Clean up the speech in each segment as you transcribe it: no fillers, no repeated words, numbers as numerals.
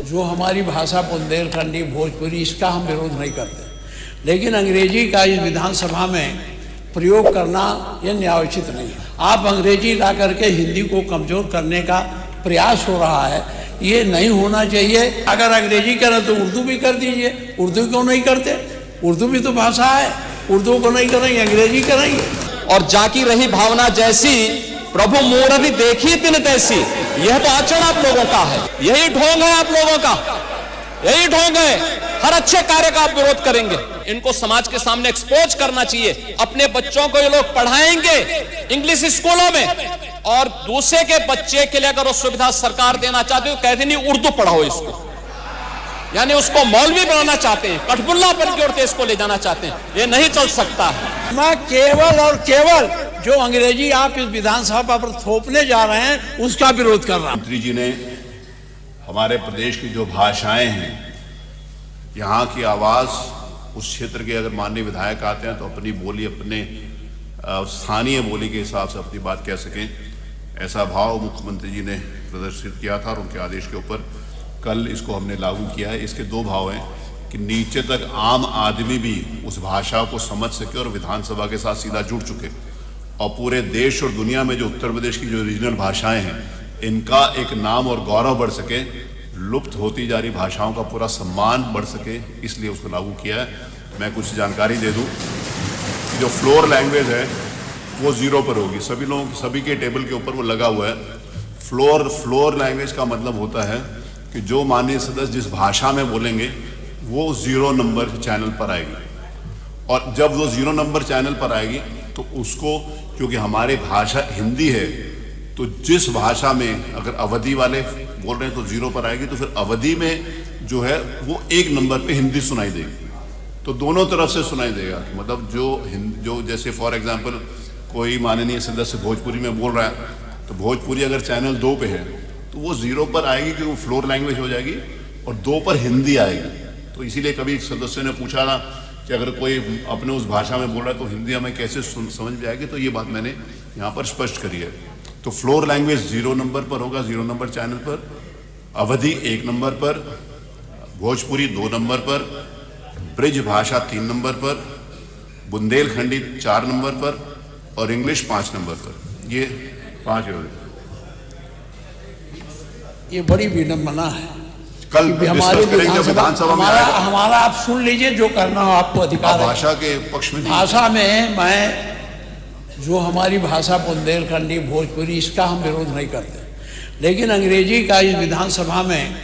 जो हमारी भाषा बुंदेलखंडी भोजपुरी, इसका हम विरोध नहीं करते, लेकिन अंग्रेजी का इस विधानसभा में प्रयोग करना यह न्यायोचित नहीं है। आप अंग्रेजी ला करके हिंदी को कमज़ोर करने का प्रयास हो रहा है, ये नहीं होना चाहिए। अगर अंग्रेजी करें तो उर्दू भी कर दीजिए। उर्दू क्यों नहीं करते? उर्दू भी तो भाषा है। उर्दू को नहीं करेंगे, अंग्रेजी करेंगे। और जाकी रही भावना जैसी प्रभु मूरति देखी तिन तैसी, यह तो आचरण आप लोगों का है, यही ढोंग है आप लोगों का, यही ढोंग है। हर अच्छे कार्य का आप विरोध करेंगे। इनको समाज के सामने एक्सपोज करना चाहिए। अपने बच्चों को ये लोग पढ़ाएंगे इंग्लिश स्कूलों में, और दूसरे के बच्चे के लिए अगर वो सुविधा सरकार देना चाहती है तो कहते नहीं उर्दू पढ़ाओ इसको, यानी उसको मौलवी बनाना चाहते हैं, कठपुल्ला पर की ओर इसको ले जाना चाहते हैं। ये नहीं चल सकता है। मैं केवल और केवल जो अंग्रेजी आप इस विधानसभा पर थोपने जा रहे हैं उसका विरोध कर रहा हूं। मंत्री जी ने हमारे प्रदेश की जो भाषाएं हैं, यहाँ की आवाज, उस क्षेत्र के अगर माननीय विधायक आते हैं तो अपनी बोली, अपने स्थानीय बोली के हिसाब से अपनी बात कह सकें, ऐसा भाव मुख्यमंत्री जी ने प्रदर्शित किया था और उनके आदेश के ऊपर कल इसको हमने लागू किया है। इसके दो भाव हैं कि नीचे तक आम आदमी भी उस भाषा को समझ सके और विधानसभा के साथ सीधा जुड़ चुके, और पूरे देश और दुनिया में जो उत्तर प्रदेश की जो रीजनल भाषाएं हैं इनका एक नाम और गौरव बढ़ सके, लुप्त होती जा रही भाषाओं का पूरा सम्मान बढ़ सके, इसलिए उसको लागू किया है। मैं कुछ जानकारी दे दूं कि जो फ्लोर लैंग्वेज है वो 0 पर होगी। सभी लोगों की, सभी के टेबल के ऊपर वो लगा हुआ है। फ्लोर लैंग्वेज का मतलब होता है कि जो माननीय सदस्य जिस भाषा में बोलेंगे वो 0 नंबर चैनल पर आएगी, और जब वो 0 नंबर चैनल पर आएगी तो उसको, क्योंकि हमारी भाषा हिंदी है, तो जिस भाषा में अगर अवधि वाले बोल रहे हैं तो 0 पर आएगी, तो फिर अवधि में जो है वो 1 नंबर पे हिंदी सुनाई देगी। तो दोनों तरफ से सुनाई देगा, मतलब जो जैसे फॉर एग्जांपल कोई माननीय सदस्य भोजपुरी में बोल रहा है तो भोजपुरी अगर चैनल 2 पे है तो वो 0 पर आएगी क्योंकि वो फ्लोर लैंग्वेज हो जाएगी, और 2 पर हिंदी आएगी। तो इसीलिए कभी सदस्य ने पूछा ना कि अगर कोई अपने उस भाषा में बोल रहा है तो हिंदी हमें कैसे समझ में आएगी, तो ये बात मैंने यहाँ पर स्पष्ट करी है। तो फ्लोर लैंग्वेज 0 नंबर पर होगा, 0 नंबर चैनल पर, अवधि 1 नंबर पर, भोजपुरी 2 नंबर पर, ब्रिज भाषा 3 नंबर पर, बुंदेलखंडी 4 नंबर पर और इंग्लिश 5 नंबर पर। ये 5 हो गए। ये बड़ी विडंबना है। कल हमारे विधानसभा में हमारा आप सुन लीजिए, जो करना हो आपको अधिकार है। भाषा के पक्ष में, भाषा में मैं जो हमारी भाषा बुंदेलखंडी भोजपुरी, इसका हम विरोध नहीं करते, लेकिन अंग्रेजी का इस विधानसभा में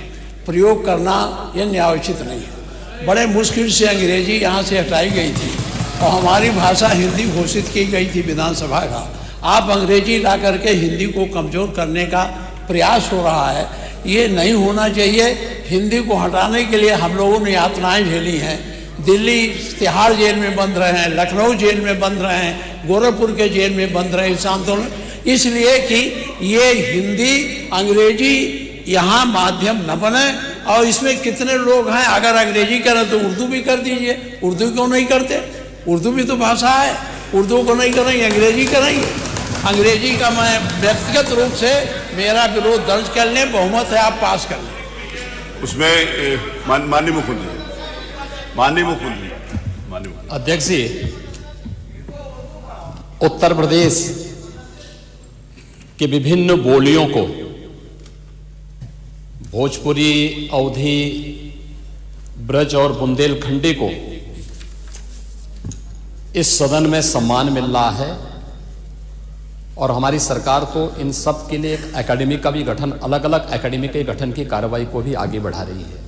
प्रयोग करना यह न्यायोचित नहीं है। बड़े मुश्किल से अंग्रेजी यहाँ से हटाई गई थी और हमारी भाषा हिंदी घोषित की गई थी विधानसभा का। आप अंग्रेजी ला करके हिंदी को कमज़ोर करने का प्रयास हो रहा है, ये नहीं होना चाहिए। हिंदी को हटाने के लिए हम लोगों ने यातनाएं झेली हैं। दिल्ली तिहाड़ जेल में बंद रहे हैं, लखनऊ जेल में बंद रहे हैं, गोरखपुर के जेल में बंद रहे इस आंदोलन, इसलिए कि ये हिंदी अंग्रेजी यहाँ माध्यम न बने। और इसमें कितने लोग हैं, अगर अंग्रेजी करें तो उर्दू भी कर दीजिए। उर्दू क्यों नहीं करते? उर्दू भी तो भाषा है। उर्दू को नहीं करेंगे, अंग्रेजी करेंगे। अंग्रेजी का मैं व्यक्तिगत रूप से मेरा विरोध दर्ज कर लें, बहुमत है आप पास कर लें। उसमें माननीय मुख्यमंत्री अध्यक्ष जी, उत्तर प्रदेश के विभिन्न बोलियों को, भोजपुरी, अवधी, ब्रज और बुंदेलखंडी को इस सदन में सम्मान मिल रहा है, और हमारी सरकार तो इन सब के लिए एक एकेडमी का भी गठन, अलग अलग एकेडमी के गठन की कार्रवाई को भी आगे बढ़ा रही है।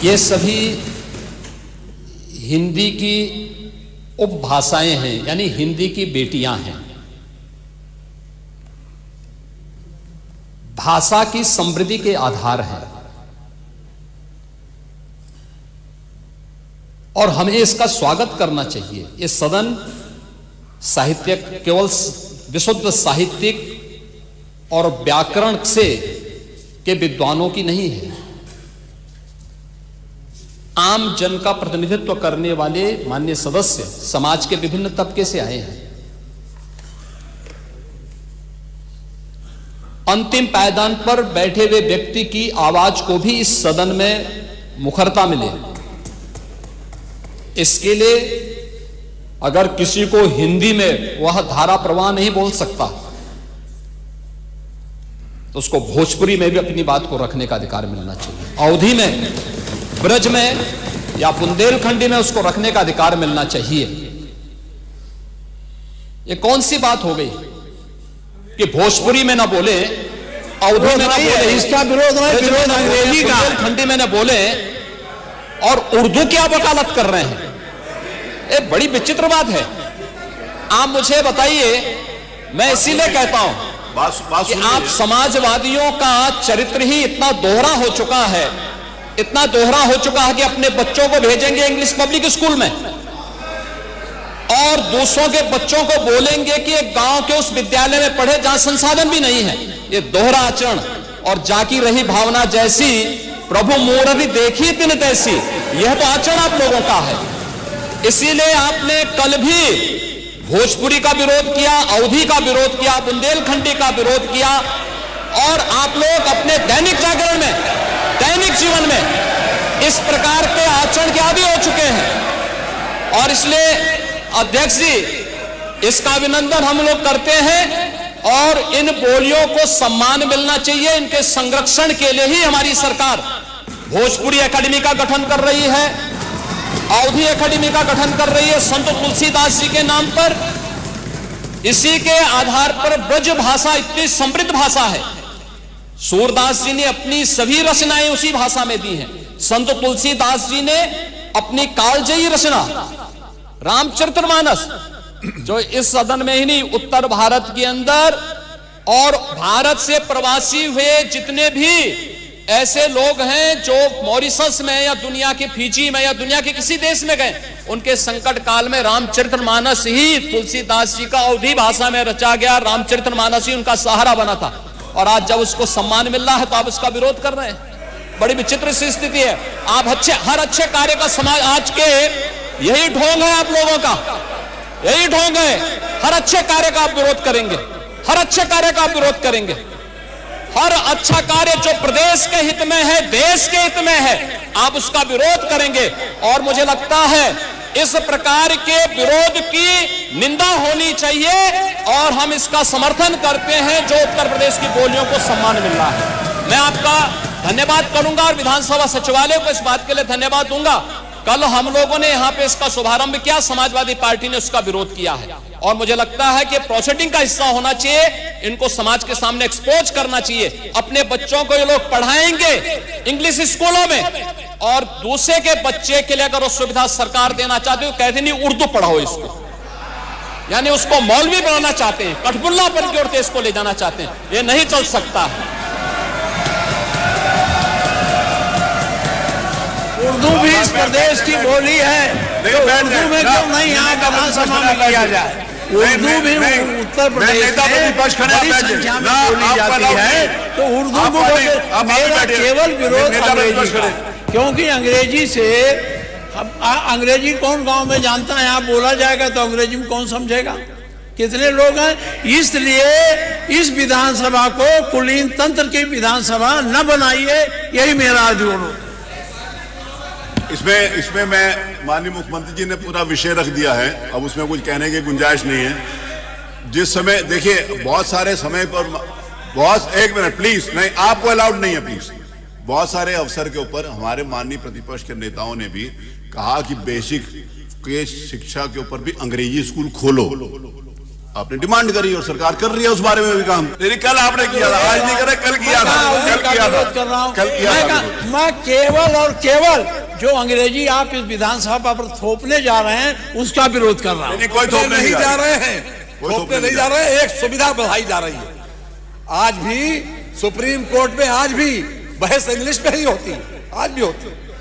ये सभी हिंदी की उपभाषाएं हैं, यानी हिंदी की बेटियां हैं। भाषा की समृद्धि के आधार है, और हमें इसका स्वागत करना चाहिए। ये सदन साहित्य केवल विशुद्ध साहित्यिक और व्याकरण से के विद्वानों की नहीं है, आम जन का प्रतिनिधित्व करने वाले माननीय सदस्य समाज के विभिन्न तबके से आए हैं। अंतिम पायदान पर बैठे हुए व्यक्ति की आवाज को भी इस सदन में मुखरता मिले। इसके लिए अगर किसी को हिंदी में वह धारा प्रवाह नहीं बोल सकता तो उसको भोजपुरी में भी अपनी बात को रखने का अधिकार मिलना चाहिए। अवधी में, ब्रज में या बुंदेलखंडी में उसको रखने का अधिकार मिलना चाहिए। ये कौन सी बात हो गई कि भोजपुरी में ना बोले, अवधी में ना बोले, इसका विरोध नहीं, विरोध अंग्रेजी का, बुंदेलखंडी में ना बोले और उर्दू की आप वकालत कर रहे हैं। ये बड़ी विचित्र बात है। आप मुझे बताइए, मैं इसीलिए कहता हूं कि आप समाजवादियों का चरित्र ही इतना दोहरा हो चुका है, इतना दोहरा हो चुका है कि अपने बच्चों को भेजेंगे इंग्लिश पब्लिक स्कूल में और दूसरों के बच्चों को बोलेंगे कि एक गांव के उस विद्यालय में पढ़े जहां संसाधन भी नहीं है। ये दोहरा आचरण और जाकी रही भावना जैसी प्रभु मूरति देखी तिन तैसी, यह तो आचरण आप लोगों का है। इसीलिए आपने कल भी भोजपुरी का विरोध किया, अवधी का विरोध किया, बुंदेलखंडी का विरोध किया और आप लोग अपने दैनिक जागरण में, दैनिक जीवन में इस प्रकार के आचरण के आदी हो चुके हैं। और इसलिए अध्यक्ष जी, इसका अभिनंदन हम लोग करते हैं और इन बोलियों को सम्मान मिलना चाहिए। इनके संरक्षण के लिए ही हमारी सरकार भोजपुरी एकेडमी का गठन कर रही है, अवधी एकेडमी का गठन कर रही है संत तुलसीदास जी के नाम पर। इसी के आधार पर ब्रज भाषा इतनी समृद्ध भाषा है। सूरदास जी ने अपनी सभी रचनाएं उसी भाषा में दी हैं। संत तुलसीदास जी ने अपनी कालजयी रचना रामचरितमानस, जो इस सदन में ही नहीं, उत्तर भारत के अंदर और भारत से प्रवासी हुए जितने भी ऐसे लोग हैं जो मॉरिशस में या दुनिया के फिजी में या दुनिया के किसी देश में गए, उनके संकट काल में रामचरितमानस ही तुलसीदास जी का अवधी भाषा में रचा गया, रामचरितमानस ही उनका सहारा बना था। और आज जब उसको सम्मान मिल रहा है तो आप उसका विरोध कर रहे हैं। बड़ी विचित्र सी स्थिति है। आप हर अच्छे कार्य का समाज, आज के यही ढोंग है आप लोगों का, यही ढोंग है। हर अच्छे कार्य का आप विरोध करेंगे, हर अच्छे कार्य का आप विरोध करेंगे। हर अच्छा कार्य जो प्रदेश के हित में है, देश के हित में है, आप उसका विरोध करेंगे। और मुझे लगता है इस प्रकार के विरोध की निंदा होनी चाहिए और हम इसका समर्थन करते हैं जो उत्तर प्रदेश की बोलियों को सम्मान मिल रहा है। मैं आपका धन्यवाद करूंगा और विधानसभा सचिवालय को इस बात के लिए धन्यवाद दूंगा। कल हम लोगों ने यहां पे इसका शुभारंभ किया, समाजवादी पार्टी ने उसका विरोध किया है और मुझे लगता है कि प्रोसीडिंग का हिस्सा होना चाहिए। इनको समाज के सामने एक्सपोज करना चाहिए। अपने बच्चों को ये लोग पढ़ाएंगे इंग्लिश स्कूलों में और दूसरे के बच्चे के लिए अगर वो सुविधा सरकार देना चाहती है तो कहते नहीं उर्दू पढ़ाओ इसको, यानी उसको मौलवी बनाना चाहते हैं, कठपुल्ला पर की ओर इसको ले जाना चाहते हैं। ये नहीं चल सकता है। उर्दू भी इस प्रदेश की बोली है, तो उर्दू में क्यों नहीं यहाँ विधानसभा में किया जाए? उर्दू भी उत्तर प्रदेश में बड़ी संख्या में बोली जाती है, तो उर्दू को मेरा केवल विरोध अंग्रेजी का, क्योंकि अंग्रेजी से अंग्रेजी कौन गांव में जानता है? यहाँ बोला जाएगा तो अंग्रेजी में कौन समझेगा? कितने लोग हैं? इसलिए इस विधानसभा को कुलीन तंत्र की विधानसभा न बनाइए, यही मेरा अनुरोध। इसमें मैं माननीय मुख्यमंत्री जी ने पूरा विषय रख दिया है, अब उसमें कुछ कहने की गुंजाइश नहीं है। जिस समय देखिए बहुत सारे समय पर एक मिनट प्लीज, नहीं आपको अलाउड नहीं है प्लीज। बहुत सारे अवसर के ऊपर हमारे माननीय प्रतिपक्ष के नेताओं ने भी कहा कि बेसिक के शिक्षा के ऊपर भी अंग्रेजी स्कूल खोलो। आपने डिमांड करी और सरकार कर रही है उस बारे में भी काम। कल आपने किया था, आज नहीं करे, कल किया था, कल किया था। मैं केवल और केवल जो अंग्रेजी आप इस विधानसभा पर थोपने जा रहे हैं उसका विरोध कर रहा हूं। कोई थोपने नहीं जा रहे हैं, थोपने नहीं जा रहे हैं, एक सुविधा बढ़ाई जा रही है। आज भी सुप्रीम कोर्ट में आज भी बहस इंग्लिश में ही होती है, आज भी होती है।